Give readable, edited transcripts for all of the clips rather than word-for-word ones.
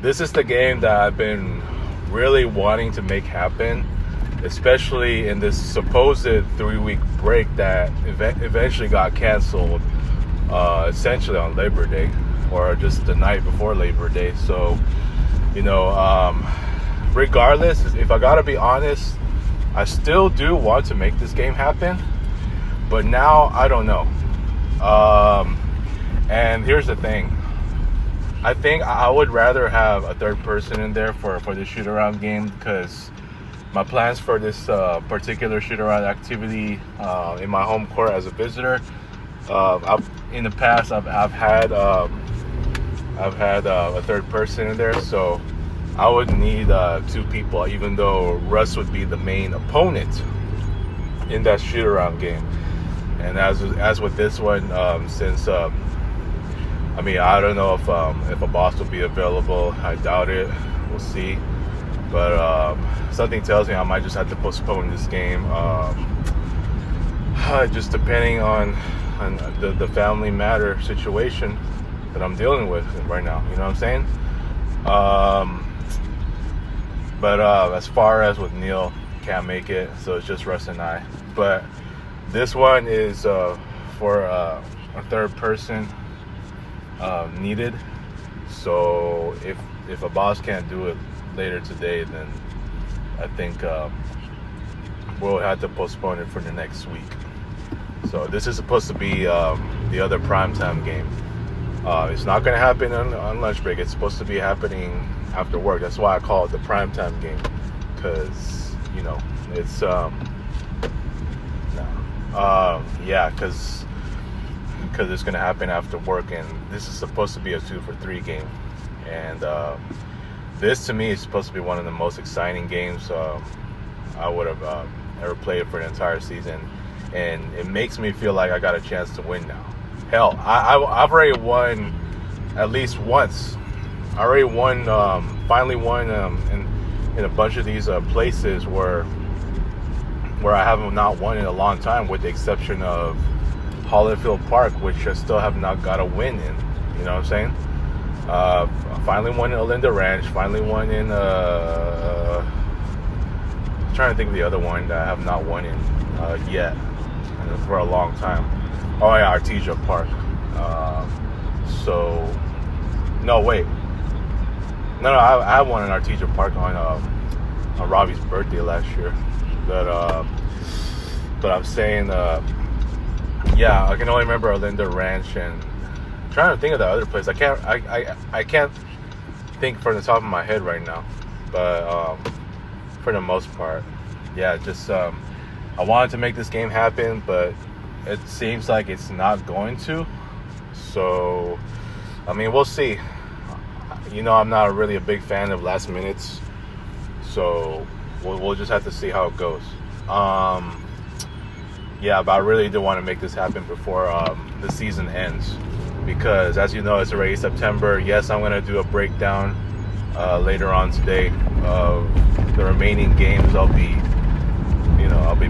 This is the game that I've been really wanting to make happen, especially in this supposed 3-week break that eventually got canceled, essentially on Labor Day, or just the night before Labor Day. So, regardless, if I gotta be honest, I still do want to make this game happen, but now I don't know. And here's the thing. I think I would rather have a third person in there for the shoot-around game, because my plans for this particular shoot-around activity in my home court as a visitor, in the past I've had a third person in there, so I would need 2 people, even though Russ would be the main opponent in that shoot-around game. And as with this one, since I don't know if a boss will be available. I doubt it. We'll see. But something tells me I might just have to postpone this game, just depending on the family matter situation that I'm dealing with right now. You know what I'm saying? But as far as with Neil, can't make it, so it's just Russ and I. But this one is for a third person needed. So if a boss can't do it later today, then I think we'll have to postpone it for the next week. So this is supposed to be the other primetime game. It's not going to happen on lunch break. It's supposed to be happening after work. That's why I call it the primetime game, because it's because it's going to happen after work, and this is supposed to be a 2-for-3 game. And this, to me, is supposed to be one of the most exciting games I would have ever played for the entire season. And it makes me feel like I got a chance to win now. Hell, I've already won at least once. I already won, finally won in a bunch of these places where I haven't not won in a long time, with the exception of Hollandfield Park, which I still have not got a win in. You know what I'm saying? I finally won in Olinda Ranch. Finally won in I'm trying to think of the other one that I have not won in yet, for a long time. Oh yeah, Artesia Park. I won in Artesia Park on Robbie's birthday last year. But I'm saying, I can only remember Olinda Ranch, and I'm trying to think of the other place. I can't think from the top of my head right now. But for the most part, just I wanted to make this game happen, but it seems like it's not going to. So, we'll see. I'm not really a big fan of last minutes, so we'll just have to see how it goes. But I really do want to make this happen before the season ends, because as you know, it's already September. Yes, I'm going to do a breakdown later on today of the remaining games I'll be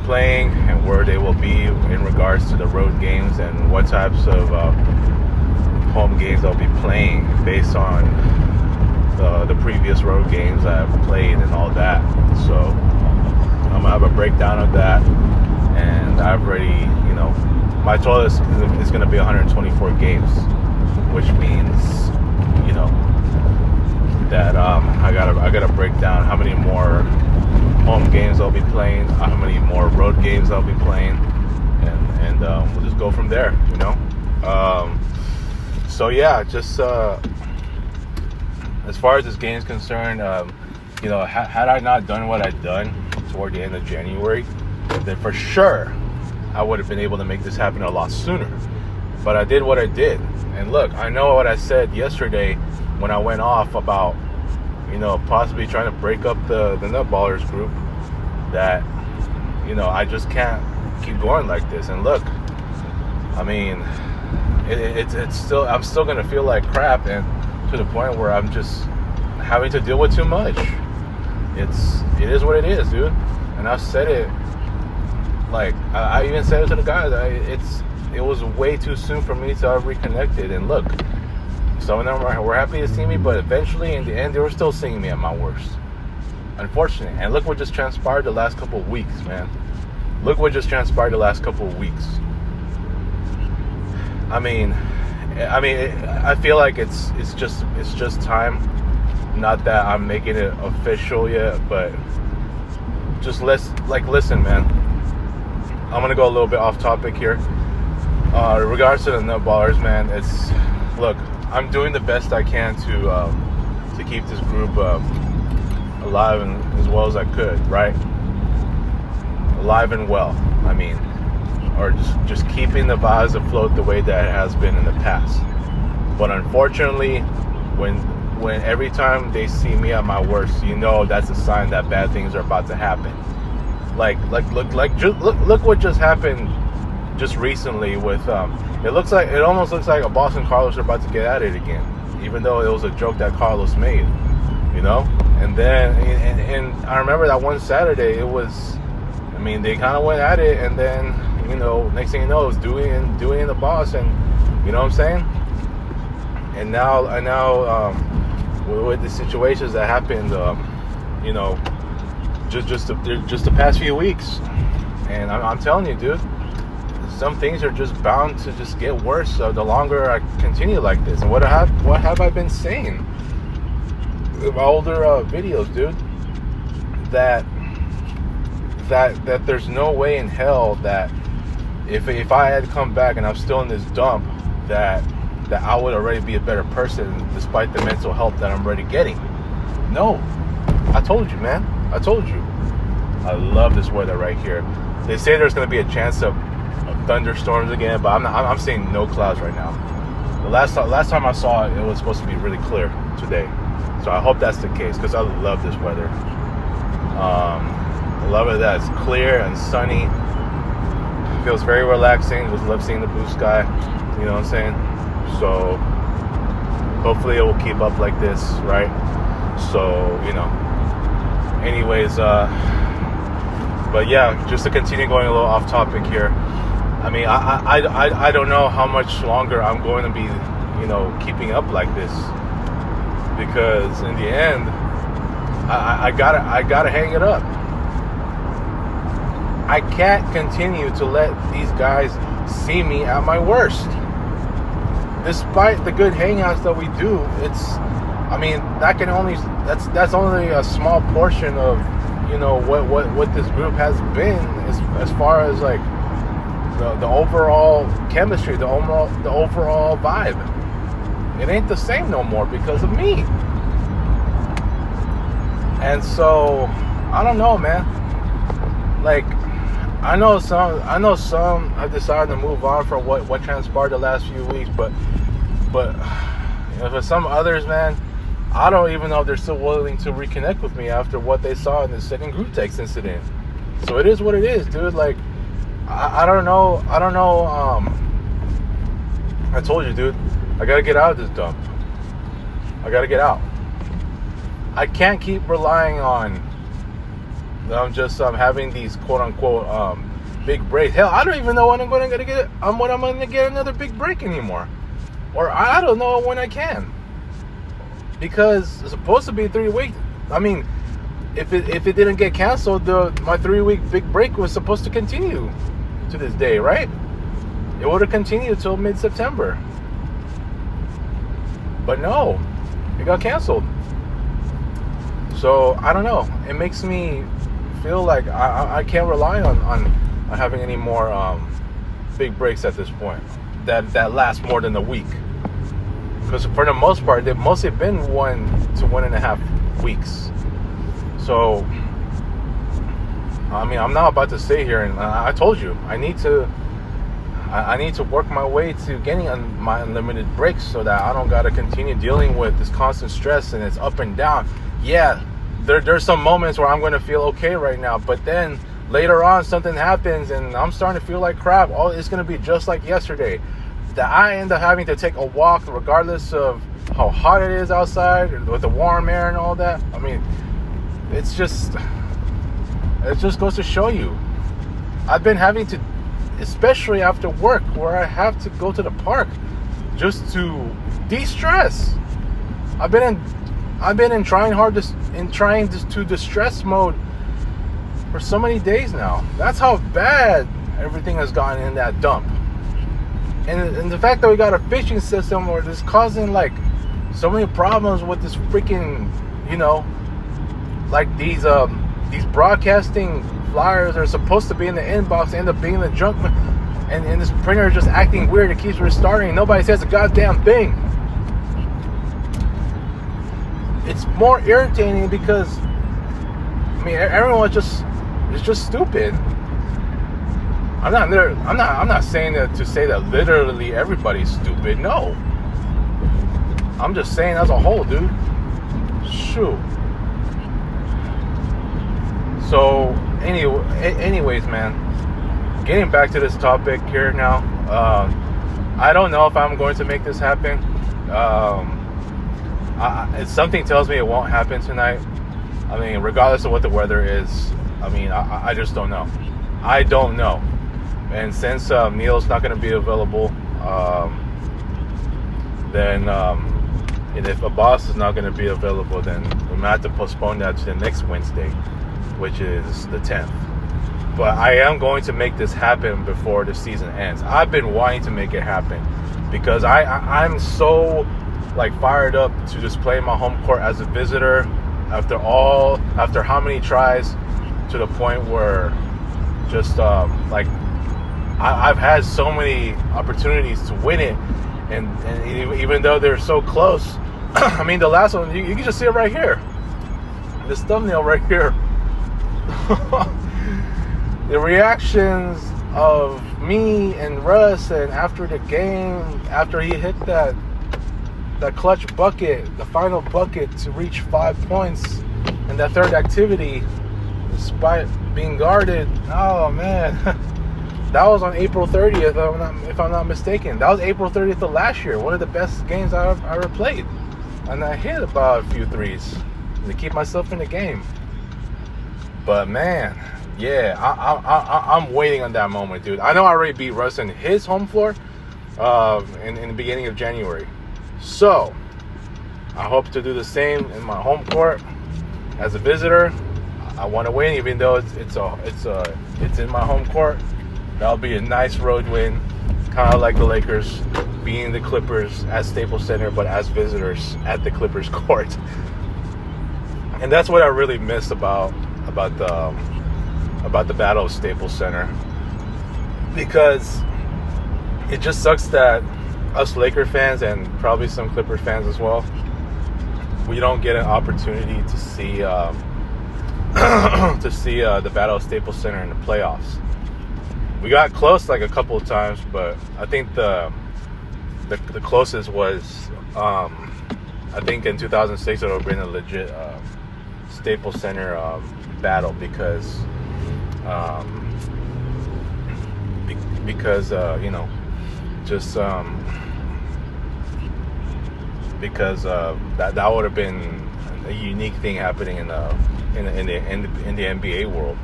playing, and where they will be in regards to the road games, and what types of home games I'll be playing based on the previous road games I've played and all that. So I'm gonna have a breakdown of that, and I've already, my total is going to be 124 games, which means, that I gotta break down how many more home games I'll be playing, how many more road games I'll be playing, and we'll just go from there. As far as this game is concerned, had I not done what I'd done toward the end of January, then for sure I would have been able to make this happen a lot sooner. But I did what I did. And look, I know what I said yesterday when I went off about, possibly trying to break up the Nutballers group, that, I just can't keep going like this. And look, it's still, I'm still going to feel like crap, and to the point where I'm just having to deal with too much. It is what it is, dude. And I've said it Like I even said it to the guys. It was way too soon for me to have reconnected. And look, some of them were happy to see me, but eventually, in the end, they were still seeing me at my worst. Unfortunate. And look what just transpired the last couple of weeks, man. Look what just transpired the last couple of weeks. I mean, I feel like it's just time. Not that I'm making it official yet, but just listen, man. I'm gonna go a little bit off topic here. In regards to the Nutballers, man, look, I'm doing the best I can to keep this group alive and as well as I could, right? Alive and well, I mean, or just keeping the vibes afloat the way that it has been in the past. But unfortunately, when every time they see me at my worst, you know that's a sign that bad things are about to happen. Look what just happened just recently with it almost looks like a Boss and Carlos are about to get at it again, even though it was a joke that Carlos made, you know. And then and I remember that one Saturday they kind of went at it, and then next thing you know, it was Dewey and the Boss, and you know what I'm saying. And now with the situations that happened, just the past few weeks, and I'm telling you, dude, some things are just bound to just get worse. So the longer I continue like this, and what have I been saying in my older videos, dude, that there's no way in hell that if I had come back and I'm still in this dump, that I would already be a better person despite the mental health that I'm already getting. No, I told you, man. I told you. I love this weather right here. They say there's going to be a chance of thunderstorms again, but I'm seeing no clouds right now. The last time I saw it, it was supposed to be really clear today. So I hope that's the case, because I love this weather. I love it that it's clear and sunny. It feels very relaxing. Just love seeing the blue sky. You know what I'm saying? So hopefully it will keep up like this, right? So, anyways, but yeah, just to continue going a little off topic here. I mean, I don't know how much longer I'm going to be, keeping up like this, because in the end, I gotta hang it up. I can't continue to let these guys see me at my worst. Despite the good hangouts that we do, that's only a small portion of what this group has been as far as like the overall chemistry, the overall vibe. It ain't the same no more because of me. And so I don't know, man. Like, I know some have decided to move on from what transpired the last few weeks, but for some others, man, I don't even know if they're still willing to reconnect with me after what they saw in the second group text incident. So it is what it is, dude. Like, I don't know. I told you, dude, I gotta get out of this dump. I gotta get out. I can't keep relying on just having these quote unquote big breaks. Hell, I don't even know when I'm gonna get another big break anymore, or I don't know when I can, because it's supposed to be 3 weeks. I mean, if it didn't get canceled, my 3-week big break was supposed to continue to this day, right? It would have continued till mid-September, but no, it got canceled. So I don't know. It makes me feel like I can't rely on having any more big breaks at this point that last more than a week, because for the most part they've mostly been 1 to 1.5 weeks. So I mean, I'm not about to stay here, and I told you I need to work my way to getting my unlimited breaks so that I don't gotta continue dealing with this constant stress, and it's up and down. Yeah, there's some moments where I'm going to feel okay right now, but then later on something happens and I'm starting to feel like crap. It's going to be just like yesterday, that I end up having to take a walk regardless of how hot it is outside with the warm air and all that. I mean, it just goes to show you, I've been having to, especially after work, where I have to go to the park just to de-stress. I've been in trying to distress mode for so many days now. That's how bad everything has gotten in that dump. And the fact that we got a fishing system where it's causing like so many problems with this freaking, like these broadcasting flyers that are supposed to be in the inbox end up being in the junk, and this printer is just acting weird. It keeps restarting. Nobody says a goddamn thing. It's more irritating because everyone is just stupid. I'm not saying that to say that literally everybody's stupid. No. I'm just saying as a whole, dude. Shoot. So, anyways, man. Getting back to this topic here now. I don't know if I'm going to make this happen. Something tells me it won't happen tonight. Regardless of what the weather is. I just don't know. I don't know. And since Neil's not going to be available, then and if a boss is not going to be available, then we might have to postpone that to the next Wednesday, which is the 10th. But I am going to make this happen before the season ends. I've been wanting to make it happen because I'm so fired up to just play my home court as a visitor after how many tries, to the point where just I've had so many opportunities to win it, and even though they're so close, the last one, you can just see it right here, this thumbnail right here. The reactions of me and Russ, and after the game, after he hit that clutch bucket, the final bucket to reach 5 points in that third activity, despite being guarded. Oh man. That was on April 30th, if I'm not mistaken. That was April 30th of last year. One of the best games I ever played. And I hit about a few threes to keep myself in the game. But man, yeah, I'm waiting on that moment, dude. I know I already beat Russ in his home floor in the beginning of January. So, I hope to do the same in my home court as a visitor. I want to win, even though it's in my home court. That'll be a nice road win, kind of like the Lakers beating the Clippers at Staples Center, but as visitors at the Clippers court. And that's what I really miss about the Battle of Staples Center, because it just sucks that us Laker fans, and probably some Clipper fans as well, we don't get an opportunity to see the Battle of Staples Center in the playoffs. We got close a couple of times, but I think the closest was I think in 2006 it would have been a legit Staples Center battle, because that would have been a unique thing happening in the NBA world,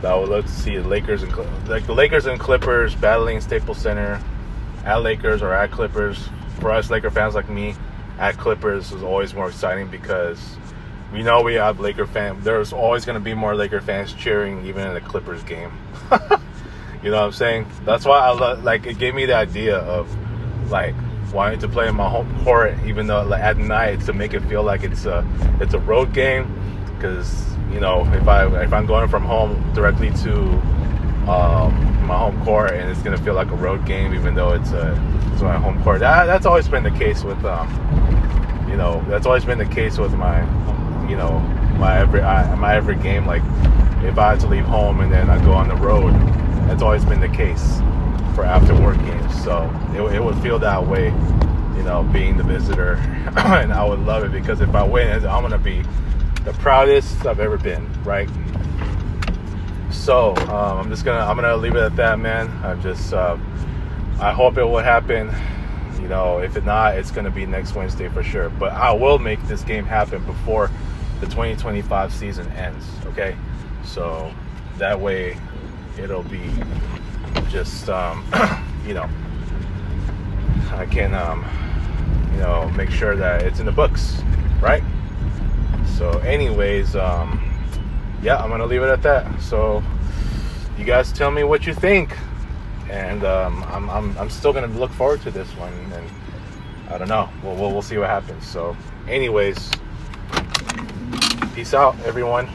I would love to see the Lakers and Clippers battling Staples Center, at Lakers or at Clippers. For us Laker fans like me, at Clippers is always more exciting, because we know we have Laker fans. There's always going to be more Laker fans cheering even in the Clippers game. You know what I'm saying? That's why I it gave me the idea of wanting to play in my home court, even though at night, to make it feel like it's a road game. Because if I'm going from home directly to my home court, and it's gonna feel like a road game, even though it's my home court. That's always been the case with that's always been the case with my my every game. If I had to leave home and then I go on the road, that's always been the case for after work games. So it would feel that way, being the visitor, and I would love it, because if I win, I'm gonna be the proudest I've ever been, right? So I'm gonna leave it at that, man. I hope it will happen. If it's not, it's gonna be next Wednesday for sure. But I will make this game happen before the 2025 season ends. Okay, so that way, it'll be just you know, I can you know, make sure that it's in the books, right? So anyways, yeah, I'm gonna leave it at that. So you guys tell me what you think, and I'm still gonna look forward to this one, and I don't know, we'll see what happens. So anyways, peace out everyone.